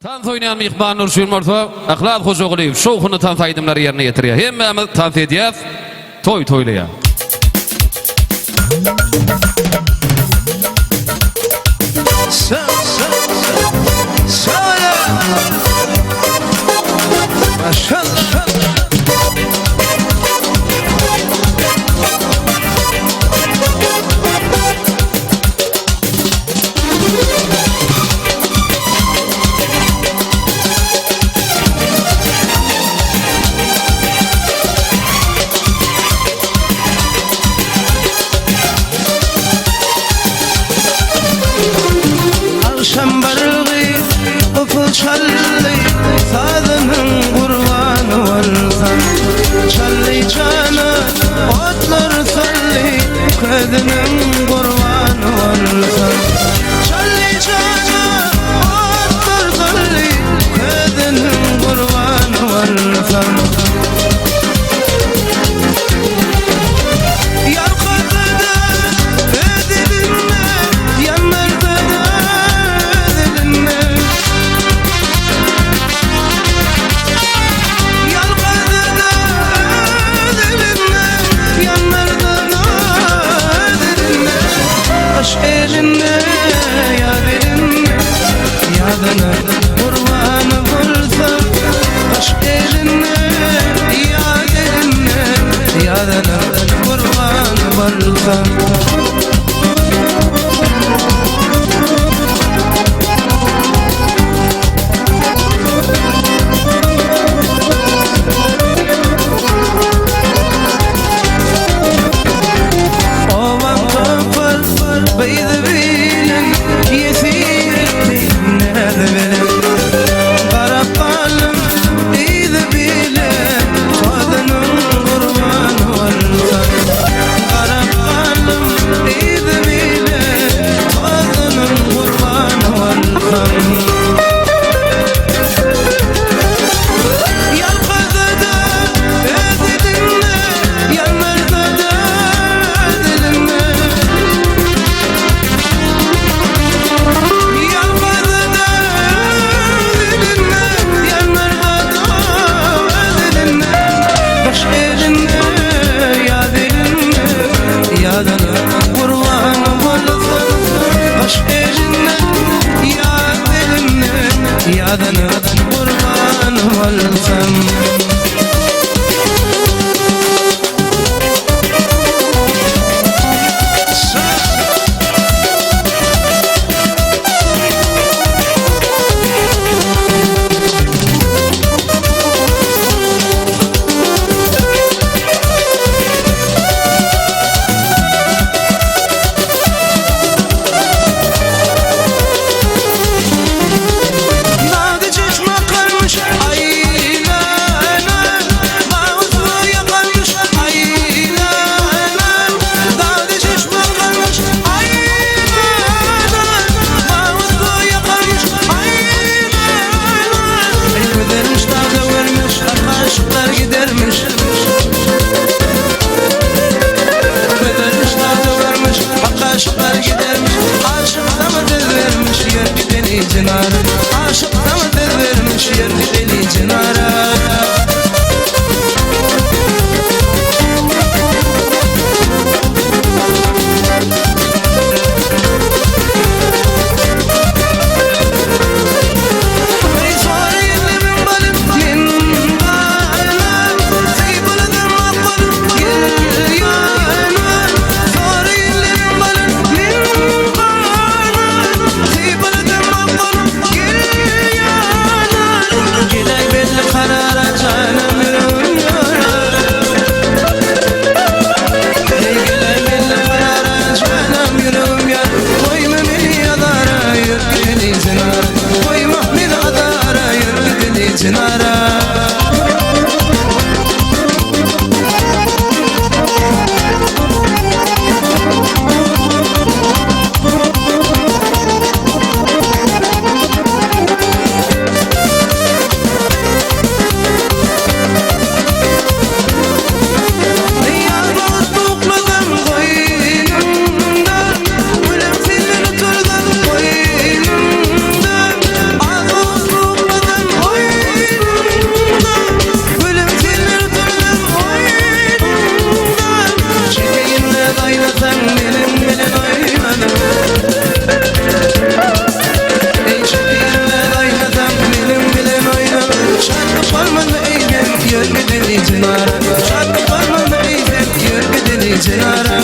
Tans oynayan Mihman Nurşin Morto, Ahlad Hoşoğlu'yu şovhunu tans aydımları yerine getiriyor. Hemmemiz tans edeceğiz, toy toylaya. Şambarığı uful çallı Sadının kurbanı olsan Çallı cana otlar sallı Kadının kurbanı olsan Çallı cana otlar sallı Kadının kurbanı olsan kurbanı bulsam Aşk eline yad eline Yadına kurbanı bulsam Ovan kapar beyde bilin Yesir Karakalım iydi bile Kadının kurbanı olsan Karakalım iydi bile Kadının kurbanı olsan Yalkada ödedinle Yanlarda da ödedinle Yadına kurbanı olsan Aşk elinden yad elinden Yadına kurbanı olsan Aşıklar gidermiş, aşık da mı dil vermiş Yer deli cinara, aşık da mı dil vermiş Yer deli cinara cinara Çarpı parmağını eğden yer bir deli cinara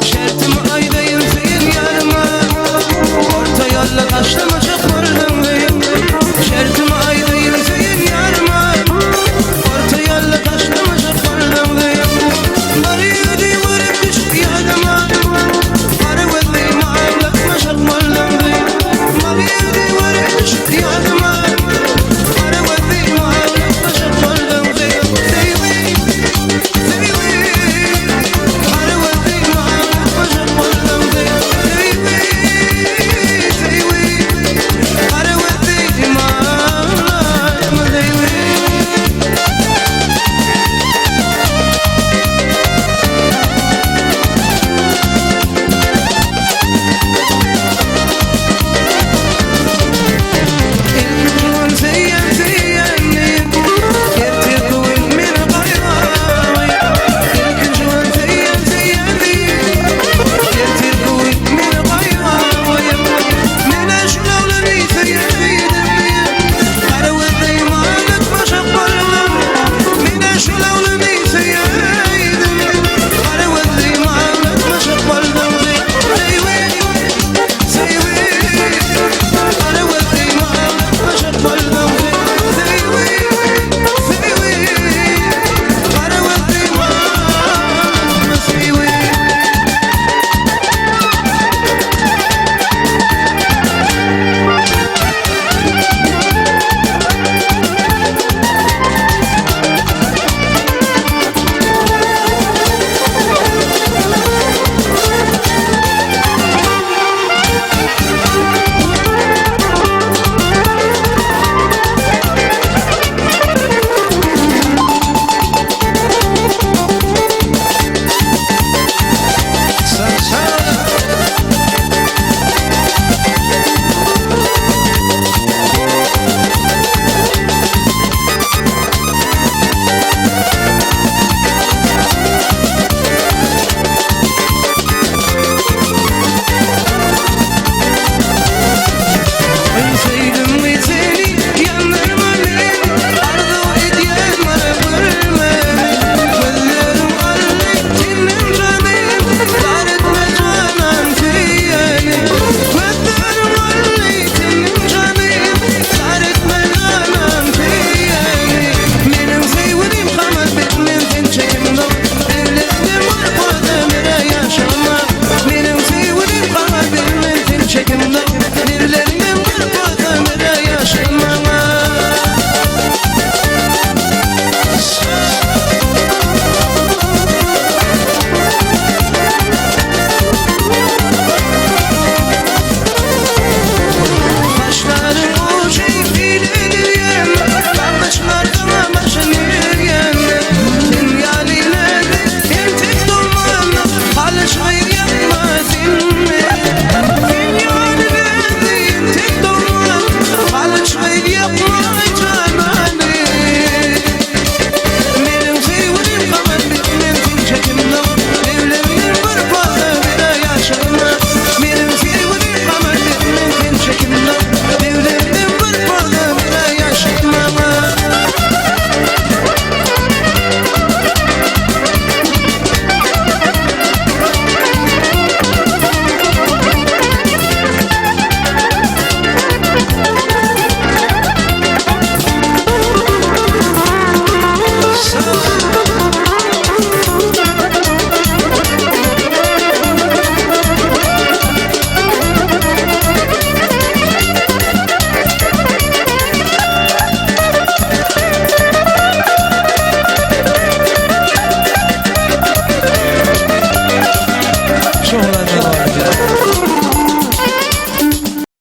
Şertimi aydayım senin yarıma Orta yolla taşlama çakmarına